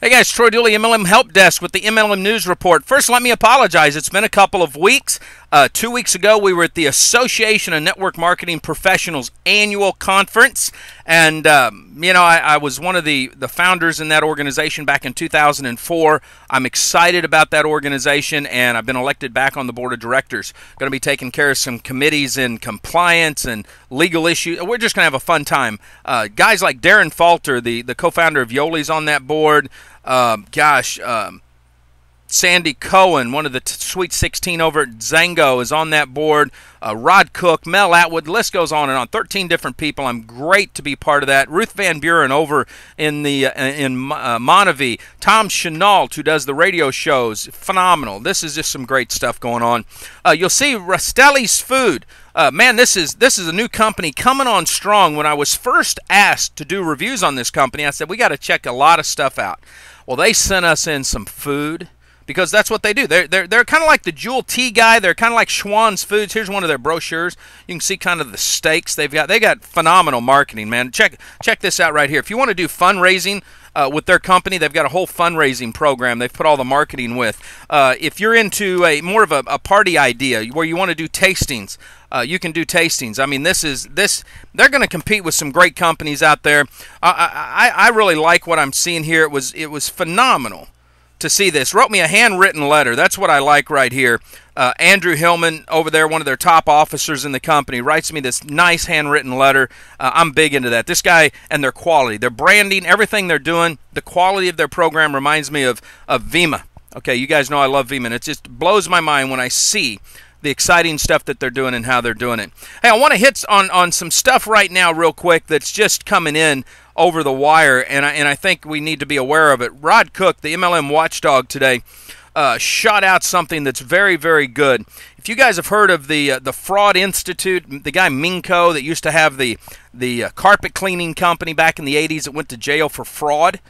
Hey guys, Troy Dooley, MLM Help Desk with the MLM News Report. First, let me apologize. It's been a couple of weeks. 2 weeks ago, we were at the Association of Network Marketing Professionals annual conference. And, I was one of the founders in that organization back in 2004. I'm excited about that organization, and I've been elected back on the board of directors. Going to be taking care of some committees in compliance and legal issues. We're just going to have a fun time. Guys like Darren Falter, the co-founder of Yoli's on that board. Sandy Cohen, one of the Sweet 16 over at Zango, is on that board. Rod Cook, Mel Atwood, the list goes on and on. 13 different people. I'm great to be part of that. Ruth Van Buren over in Monavie. Tom Chenault, who does the radio shows, phenomenal. This is just some great stuff going on. You'll see Rastelli's Food. Man, this is a new company coming on strong. When I was first asked to do reviews on this company, I said, we got to check a lot of stuff out. Well, they sent us in some food, because that's what they do. They're kind of like the Jewel Tea guy. They're kind of like Schwann's Foods. Here's one of their brochures. You can see kind of the steaks they've got. They got phenomenal marketing, man. Check this out right here. If you want to do fundraising with their company, they've got a whole fundraising program they've put all the marketing with. If you're into more of a party idea where you want to do tastings, you can do tastings. I mean, they're going to compete with some great companies out there. I really like what I'm seeing here. It was phenomenal to see this. Wrote me a handwritten letter. That's what I like right here. Andrew Hillman over there, one of their top officers in the company, writes me this nice handwritten letter. I'm big into that. This guy and their quality, their branding, everything they're doing, the quality of their program reminds me of Vemma. Okay, you guys know I love Vemma, and it just blows my mind when I see the exciting stuff that they're doing and how they're doing it. Hey, I want to hit on some stuff right now real quick that's just coming in over the wire, and I think we need to be aware of it. Rod Cook, the MLM watchdog today, shot out something that's very, very good. If you guys have heard of the Fraud Institute, the guy Minko that used to have the carpet cleaning company back in the 80s that went to jail for fraud,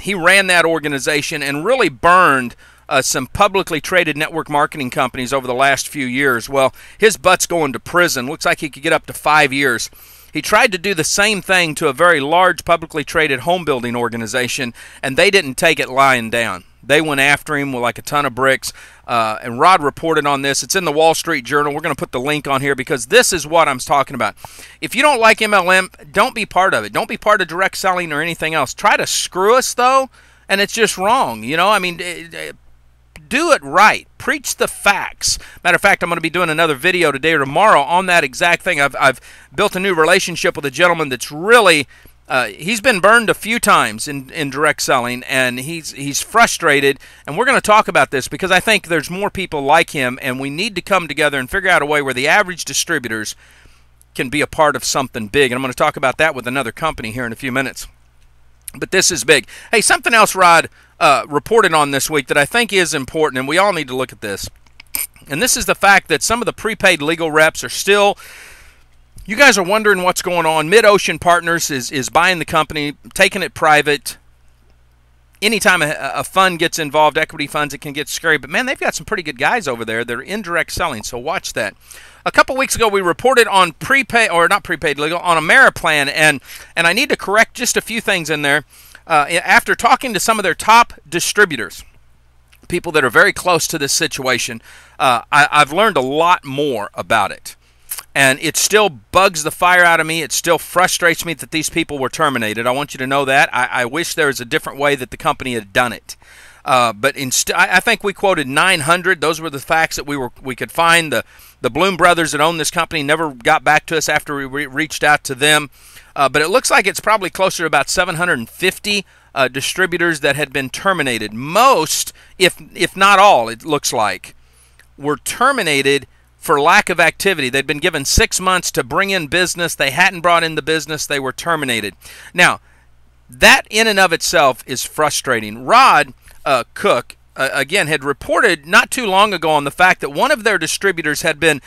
he ran that organization and really burned some publicly traded network marketing companies over the last few years. Well, his butt's going to prison. Looks like he could get up to 5 years. He tried to do the same thing to a very large publicly traded home building organization, and they didn't take it lying down. They went after him with like a ton of bricks, and Rod reported on this. It's in the Wall Street Journal. We're going to put the link on here because this is what I'm talking about. If you don't like MLM, don't be part of it. Don't be part of direct selling or anything else. Try to screw us, though, and it's just wrong. You know, I mean, do it right. Preach the facts. Matter of fact, I'm going to be doing another video today or tomorrow on that exact thing. I've built a new relationship with a gentleman that's really, he's been burned a few times in direct selling, and he's frustrated. And we're going to talk about this because I think there's more people like him, and we need to come together and figure out a way where the average distributors can be a part of something big. And I'm going to talk about that with another company here in a few minutes. But this is big. Hey, something else Rod reported on this week that I think is important, and we all need to look at this. And this is the fact that some of the prepaid legal reps are still, you guys are wondering what's going on. Mid-Ocean Partners is buying the company, taking it private. Anytime a fund gets involved, equity funds, it can get scary. But, man, they've got some pretty good guys over there that are in direct selling, so watch that. A couple weeks ago, we reported on prepaid, or not prepaid legal, on Ameriplan, and I need to correct just a few things in there. After talking to some of their top distributors, people that are very close to this situation, I've learned a lot more about it. And it still bugs the fire out of me. It still frustrates me that these people were terminated. I want you to know that. I wish there was a different way that the company had done it. But I think we quoted 900. Those were the facts that we could find. The Bloom brothers that own this company never got back to us after we reached out to them. But it looks like it's probably closer to about 750 distributors that had been terminated. Most, if not all, it looks like, were terminated for lack of activity. They'd been given 6 months to bring in business. They hadn't brought in the business. They were terminated. Now, that in and of itself is frustrating. Rod Cook, again, had reported not too long ago on the fact that one of their distributors had been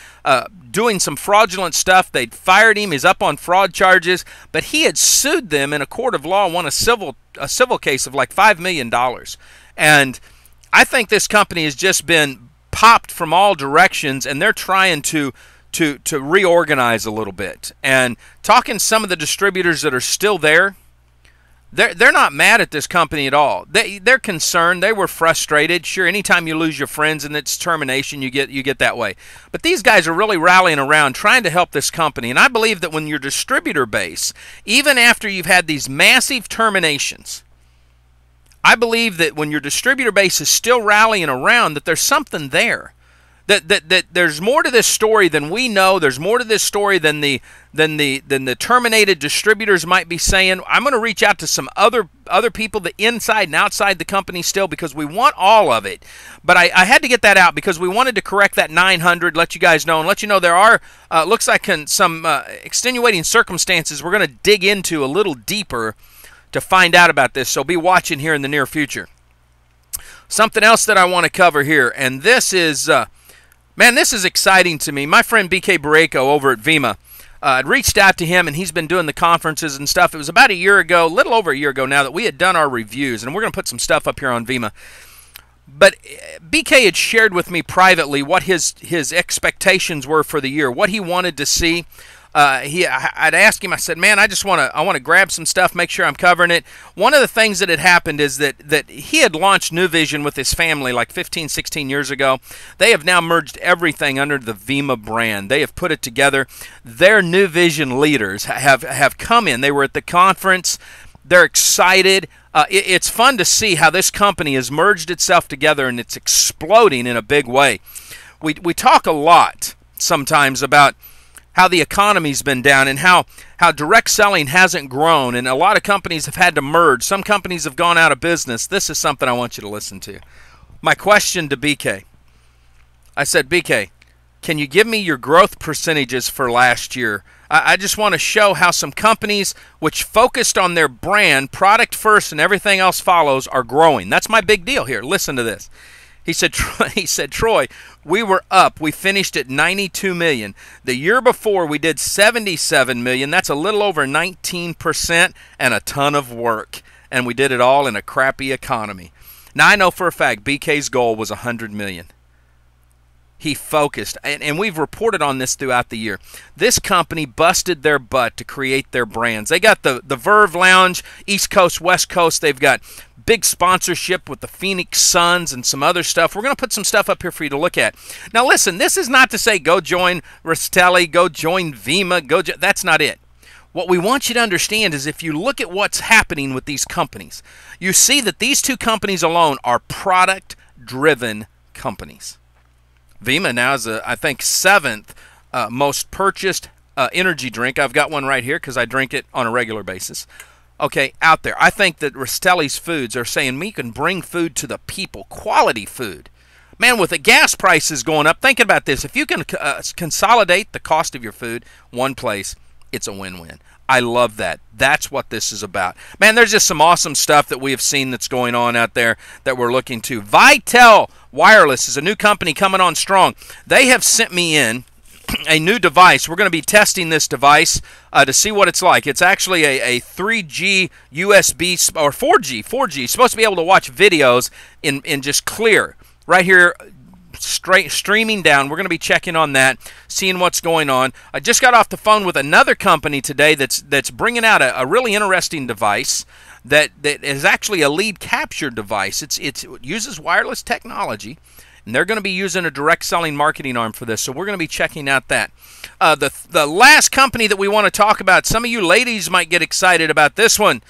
doing some fraudulent stuff. They'd fired him. He's up on fraud charges, but he had sued them in a court of law and won a civil case of like $5 million. And I think this company has just been popped from all directions, and they're trying to reorganize a little bit. And talking to some of the distributors that are still there, They're not mad at this company at all. They're concerned. They were frustrated. Sure, anytime you lose your friends and it's termination, you get that way. But these guys are really rallying around, trying to help this company. And I believe that when your distributor base, even after you've had these massive terminations, I believe that when your distributor base is still rallying around, that there's something there. That there's more to this story than we know. There's more to this story than the terminated distributors might be saying. I'm going to reach out to some other people, the inside and outside the company still, because we want all of it. But I had to get that out because we wanted to correct that 900, let you guys know, and let you know there are, looks like some extenuating circumstances we're going to dig into a little deeper to find out about this. So be watching here in the near future. Something else that I want to cover here, and this is... man, this is exciting to me. My friend BK Barreco over at Vemma, I'd reached out to him, and he's been doing the conferences and stuff. It was about a year ago, a little over a year ago now, that we had done our reviews, and we're going to put some stuff up here on Vemma. But BK had shared with me privately what his expectations were for the year, what he wanted to see. I'd asked him, I said, man, I want to grab some stuff, make sure I'm covering it. One of the things that had happened is that he had launched New Vision with his family like 15, 16 years ago. They have now merged everything under the Vemma brand. They have put it together. Their New Vision leaders have come in. They were at the conference. They're excited. It's fun to see how this company has merged itself together, and it's exploding in a big way. We talk a lot sometimes about how the economy's been down and how direct selling hasn't grown, and a lot of companies have had to merge. Some companies have gone out of business. This is something I want you to listen to. My question to BK, I said, BK, can you give me your growth percentages for last year? I just want to show how some companies which focused on their brand, product first and everything else follows, are growing. That's my big deal here. Listen to this. He said, Troy, we were up. We finished at 92 million. The year before, we did 77 million. That's a little over 19% and a ton of work. And we did it all in a crappy economy. Now, I know for a fact BK's goal was 100 million. He focused, and we've reported on this throughout the year. This company busted their butt to create their brands. They got the Verve Lounge, East Coast, West Coast. They've got big sponsorship with the Phoenix Suns and some other stuff. We're going to put some stuff up here for you to look at. Now, listen, this is not to say go join Rastelli, go join Vemma, that's not it. What we want you to understand is if you look at what's happening with these companies, you see that these two companies alone are product-driven companies. Vemma now is, I think, 7th most purchased energy drink. I've got one right here because I drink it on a regular basis. Okay, out there. I think that Rastelli's Foods are saying we can bring food to the people, quality food. Man, with the gas prices going up, think about this. If you can consolidate the cost of your food one place, it's a win-win. I love that. That's what this is about. Man, there's just some awesome stuff that we have seen that's going on out there that we're looking to. Vitel Wireless is a new company coming on strong. They have sent me in a new device. We're going to be testing this device to see what it's like. It's actually a 3G USB or 4G. Supposed to be able to watch videos in just clear. Right here, straight streaming down. We're going to be checking on that, seeing what's going on. I just got off the phone with another company today that's bringing out a really interesting device that is actually a lead capture device. It uses wireless technology, and they're going to be using a direct selling marketing arm for this. So we're going to be checking out that. The last company that we want to talk about, some of you ladies might get excited about this one.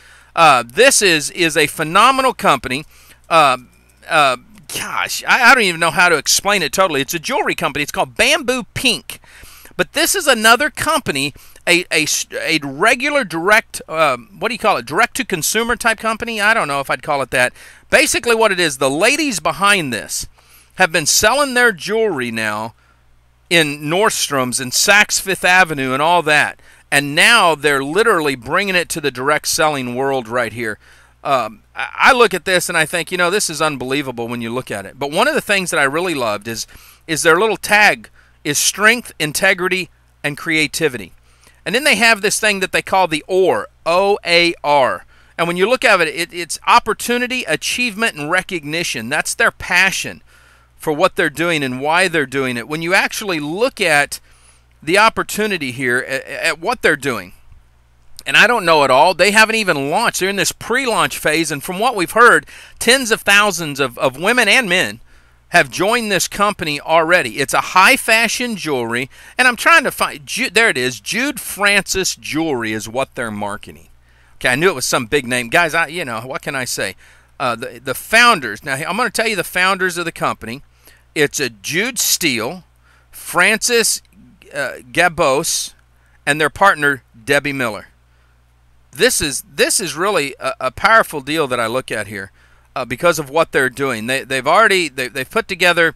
This is a phenomenal company. Gosh, I don't even know how to explain it totally. It's a jewelry company. It's called Bamboo Pink. But this is another company, a regular direct, what do you call it, direct-to-consumer type company? I don't know if I'd call it that. Basically what it is, the ladies behind this have been selling their jewelry now in Nordstrom's and Saks Fifth Avenue and all that. And now they're literally bringing it to the direct selling world right here. I look at this and I think, you know, this is unbelievable when you look at it. But one of the things that I really loved is their little tag is strength, integrity, and creativity. And then they have this thing that they call the OAR, O-A-R. And when you look at it, it's opportunity, achievement, and recognition. That's their passion for what they're doing and why they're doing it. When you actually look at the opportunity here, at what they're doing, And I don't know it all. They haven't even launched. They're in this pre-launch phase, and from what we've heard, tens of thousands of women and men have joined this company already. It's a high-fashion jewelry, and I'm trying to find, there it is, Jude Francis Jewelry is what they're marketing. Okay, I knew it was some big name. Guys, what can I say? The founders, now I'm going to tell you the founders of the company. It's a Jude Steele, Francis Gabos, and their partner, Debbie Miller. This is really a powerful deal that I look at here because of what they're doing. They've put together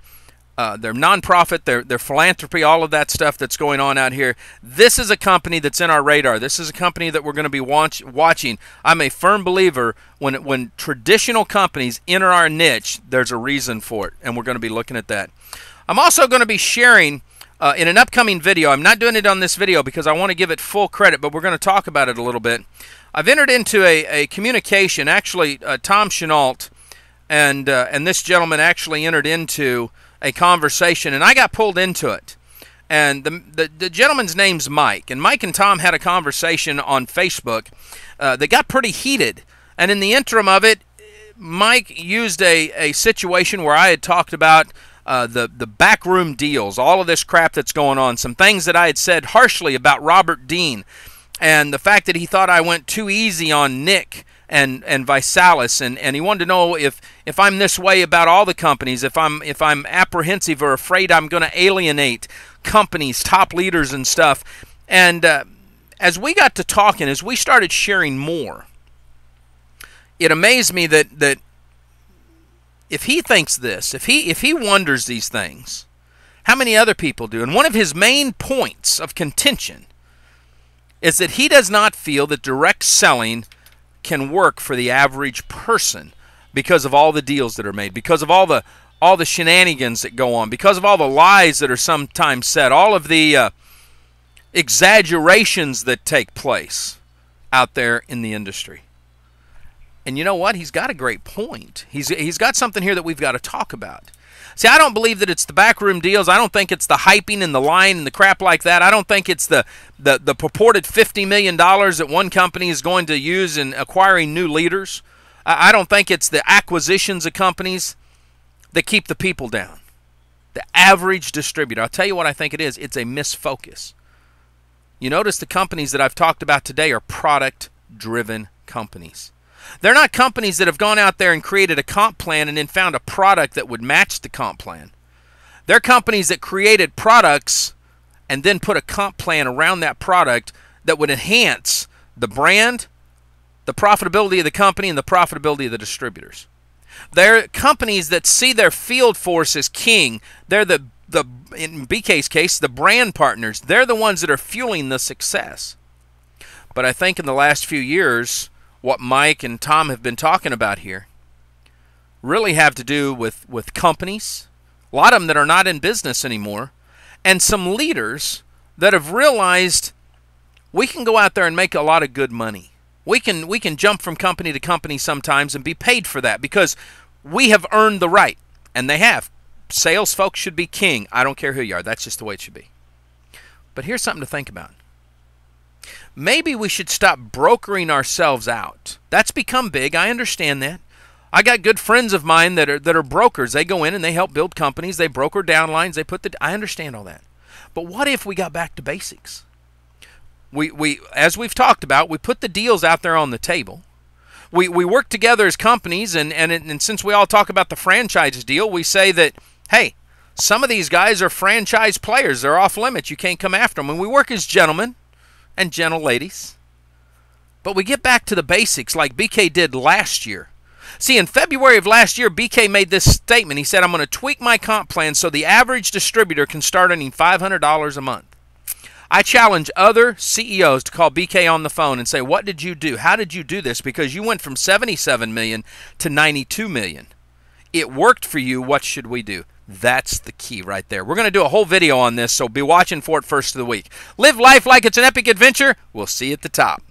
their nonprofit, their philanthropy, all of that stuff that's going on out here. This is a company that's in our radar. This is a company that we're going to be watching. I'm a firm believer when traditional companies enter our niche, there's a reason for it, and we're going to be looking at that. I'm also going to be sharing in an upcoming video. I'm not doing it on this video because I want to give it full credit, but we're going to talk about it a little bit. I've entered into a communication. Actually, Tom Chenault and this gentleman actually entered into a conversation, and I got pulled into it. And the gentleman's name's Mike, and Mike and Tom had a conversation on Facebook that got pretty heated. And in the interim of it, Mike used a situation where I had talked about the backroom deals, all of this crap that's going on, some things that I had said harshly about Robert Dean, and the fact that he thought I went too easy on Nick and Visalis, and he wanted to know if I'm this way about all the companies, if I'm apprehensive or afraid I'm going to alienate companies, top leaders and stuff. And as we got to talking, as we started sharing more, it amazed me that if he thinks this, if he wonders these things, how many other people do? And one of his main points of contention is that he does not feel that direct selling can work for the average person because of all the deals that are made, because of all the shenanigans that go on, because of all the lies that are sometimes said, all of the exaggerations that take place out there in the industry. And you know what? He's got a great point. He's got something here that we've got to talk about. See, I don't believe that it's the backroom deals. I don't think it's the hyping and the lying and the crap like that. I don't think it's the purported $50 million that one company is going to use in acquiring new leaders. I don't think it's the acquisitions of companies that keep the people down. The average distributor. I'll tell you what I think it is. It's a misfocus. You notice the companies that I've talked about today are product-driven companies. They're not companies that have gone out there and created a comp plan and then found a product that would match the comp plan. They're companies that created products and then put a comp plan around that product that would enhance the brand, the profitability of the company, and the profitability of the distributors. They're companies that see their field force as king. They're in BK's case, the brand partners. They're the ones that are fueling the success. But I think in the last few years, what Mike and Tom have been talking about here really have to do with companies, a lot of them that are not in business anymore, and some leaders that have realized we can go out there and make a lot of good money. We can jump from company to company sometimes and be paid for that because we have earned the right, and they have. Sales folks should be king. I don't care who you are. That's just the way it should be. But here's something to think about. Maybe we should stop brokering ourselves out. That's become big. I understand that. I got good friends of mine that are brokers. They go in and they help build companies. They broker downlines. I understand all that. But what if we got back to basics? We as we've talked about, we put the deals out there on the table. We work together as companies, and since we all talk about the franchise deal, we say that, hey, some of these guys are franchise players. They're off limits. You can't come after them. And we work as gentlemen and gentle ladies. But we get back to the basics like BK did last year. See, in February of last year, BK made this statement. He said, I'm going to tweak my comp plan so the average distributor can start earning $500 a month. I challenge other CEOs to call BK on the phone and say, what did you do? How did you do this? Because you went from $77 million to $92 million. It worked for you. What should we do? That's the key right there. We're going to do a whole video on this, so be watching for it first of the week. Live life like it's an epic adventure. We'll see you at the top.